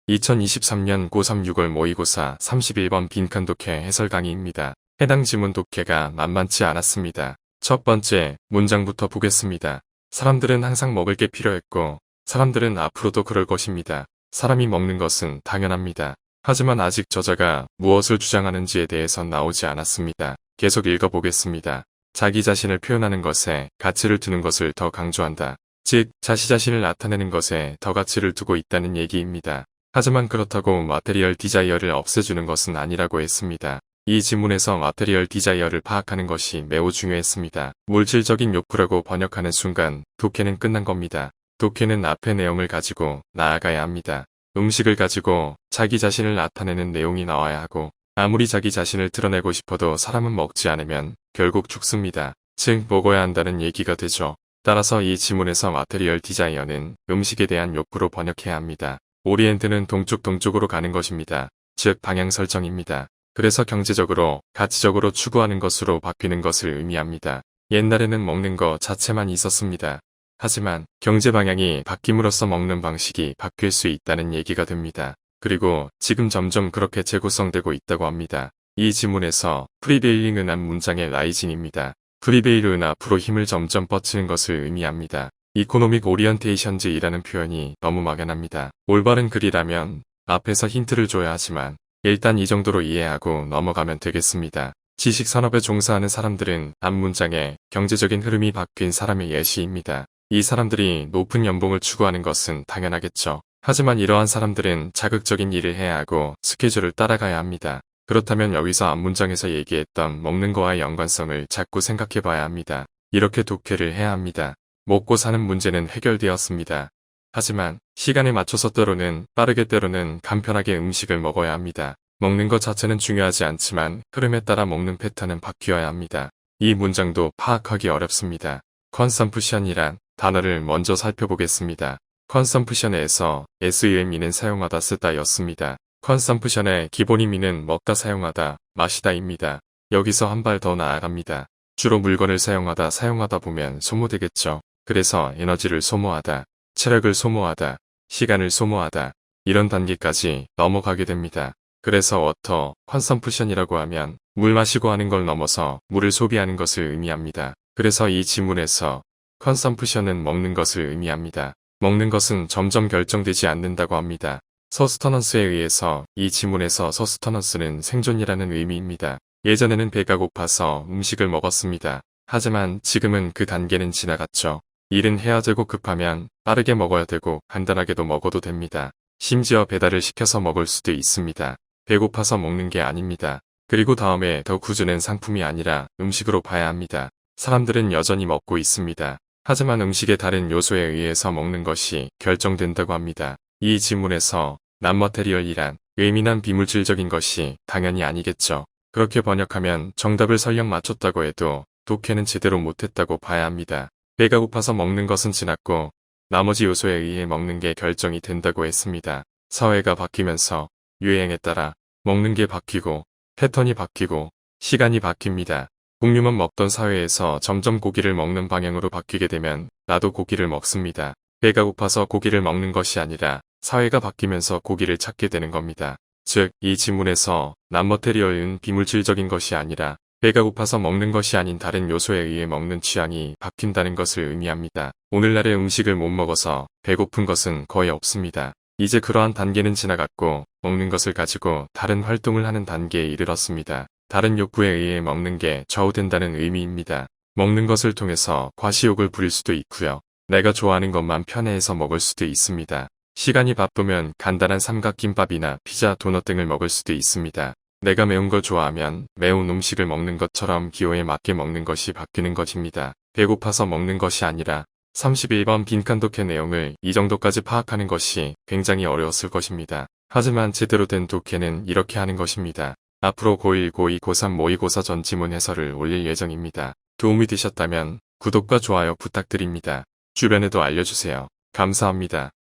2023년 고3 6월 모의고사 31번 빈칸 독해 해설 강의입니다. 해당 지문 독해가 만만치 않았습니다. 첫 번째, 문장부터 보겠습니다. 사람들은 항상 먹을 게 필요했고, 사람들은 앞으로도 그럴 것입니다. 사람이 먹는 것은 당연합니다. 하지만 아직 저자가 무엇을 주장하는지에 대해선 나오지 않았습니다. 계속 읽어보겠습니다. 자기 자신을 표현하는 것에 가치를 두는 것을 더 강조한다. 즉, 자시 자신을 나타내는 것에 더 가치를 두고 있다는 얘기입니다. 하지만 그렇다고 마테리얼 디자이어를 없애주는 것은 아니라고 했습니다. 이 지문에서 마테리얼 디자이어를 파악하는 것이 매우 중요했습니다. 물질적인 욕구라고 번역하는 순간 독해는 끝난 겁니다. 독해는 앞의 내용을 가지고 나아가야 합니다. 음식을 가지고 자기 자신을 나타내는 내용이 나와야 하고, 아무리 자기 자신을 드러내고 싶어도 사람은 먹지 않으면 결국 죽습니다. 즉 먹어야 한다는 얘기가 되죠. 따라서 이 지문에서 마테리얼 디자이어는 음식에 대한 욕구로 번역해야 합니다. 오리엔트는 동쪽으로 가는 것입니다. 즉 방향 설정입니다. 그래서 경제적으로, 가치적으로 추구하는 것으로 바뀌는 것을 의미합니다. 옛날에는 먹는 것 자체만 있었습니다. 하지만 경제 방향이 바뀜으로써 먹는 방식이 바뀔 수 있다는 얘기가 됩니다. 그리고 지금 점점 그렇게 재구성되고 있다고 합니다. 이 지문에서 프리베일링은 문장의 라이징입니다. 프리베일은 앞으로 힘을 점점 뻗치는 것을 의미합니다. 이코노믹 오리언테이션즈이라는 표현이 너무 막연합니다. 올바른 글이라면 앞에서 힌트를 줘야 하지만 일단 이 정도로 이해하고 넘어가면 되겠습니다. 지식산업에 종사하는 사람들은 앞 문장에 경제적인 흐름이 바뀐 사람의 예시입니다. 이 사람들이 높은 연봉을 추구하는 것은 당연하겠죠. 하지만 이러한 사람들은 자극적인 일을 해야 하고 스케줄을 따라가야 합니다. 그렇다면 여기서 앞 문장에서 얘기했던 먹는 거와의 연관성을 자꾸 생각해 봐야 합니다. 이렇게 독해를 해야 합니다. 먹고 사는 문제는 해결되었습니다. 하지만 시간에 맞춰서 때로는 빠르게 때로는 간편하게 음식을 먹어야 합니다. 먹는 것 자체는 중요하지 않지만 흐름에 따라 먹는 패턴은 바뀌어야 합니다. 이 문장도 파악하기 어렵습니다. 컨섬프션이란 단어를 먼저 살펴보겠습니다. 컨섬프션에서 SUM이는 사용하다 쓰다였습니다. 컨섬프션의 기본 의미는 먹다 사용하다, 마시다입니다. 여기서 한 발 더 나아갑니다. 주로 물건을 사용하다 보면 소모되겠죠. 그래서 에너지를 소모하다, 체력을 소모하다, 시간을 소모하다, 이런 단계까지 넘어가게 됩니다. 그래서 워터 컨섬프션이라고 하면 물 마시고 하는 걸 넘어서 물을 소비하는 것을 의미합니다. 그래서 이 지문에서 컨섬프션은 먹는 것을 의미합니다. 먹는 것은 점점 결정되지 않는다고 합니다. 서스터넌스에 의해서 이 지문에서 서스터넌스는 생존이라는 의미입니다. 예전에는 배가 고파서 음식을 먹었습니다. 하지만 지금은 그 단계는 지나갔죠. 일은 해야 되고 급하면 빠르게 먹어야 되고 간단하게도 먹어도 됩니다. 심지어 배달을 시켜서 먹을 수도 있습니다. 배고파서 먹는 게 아닙니다. 그리고 다음에 더 구조는 상품이 아니라 음식으로 봐야 합니다. 사람들은 여전히 먹고 있습니다. 하지만 음식의 다른 요소에 의해서 먹는 것이 결정된다고 합니다. 이 지문에서 난머테리얼이란 의미난 비물질적인 것이 당연히 아니겠죠. 그렇게 번역하면 정답을 설령 맞췄다고 해도 독해는 제대로 못했다고 봐야 합니다. 배가 고파서 먹는 것은 지났고 나머지 요소에 의해 먹는 게 결정이 된다고 했습니다. 사회가 바뀌면서 유행에 따라 먹는 게 바뀌고 패턴이 바뀌고 시간이 바뀝니다. 공유만 먹던 사회에서 점점 고기를 먹는 방향으로 바뀌게 되면 나도 고기를 먹습니다. 배가 고파서 고기를 먹는 것이 아니라 사회가 바뀌면서 고기를 찾게 되는 겁니다. 즉, 이 지문에서 난머테리얼은 비물질적인 것이 아니라 배가 고파서 먹는 것이 아닌 다른 요소에 의해 먹는 취향이 바뀐다는 것을 의미합니다. 오늘날의 음식을 못 먹어서 배고픈 것은 거의 없습니다. 이제 그러한 단계는 지나갔고 먹는 것을 가지고 다른 활동을 하는 단계에 이르렀습니다. 다른 욕구에 의해 먹는 게 좌우된다는 의미입니다. 먹는 것을 통해서 과시욕을 부릴 수도 있고요. 내가 좋아하는 것만 편해해서 먹을 수도 있습니다. 시간이 바쁘면 간단한 삼각김밥이나 피자, 도넛 등을 먹을 수도 있습니다. 내가 매운 걸 좋아하면 매운 음식을 먹는 것처럼 기호에 맞게 먹는 것이 바뀌는 것입니다. 배고파서 먹는 것이 아니라 31번 빈칸 독해 내용을 이 정도까지 파악하는 것이 굉장히 어려웠을 것입니다. 하지만 제대로 된 독해는 이렇게 하는 것입니다. 앞으로 고1, 고2, 고3 모의고사 전 지문 해설을 올릴 예정입니다. 도움이 되셨다면 구독과 좋아요 부탁드립니다. 주변에도 알려주세요. 감사합니다.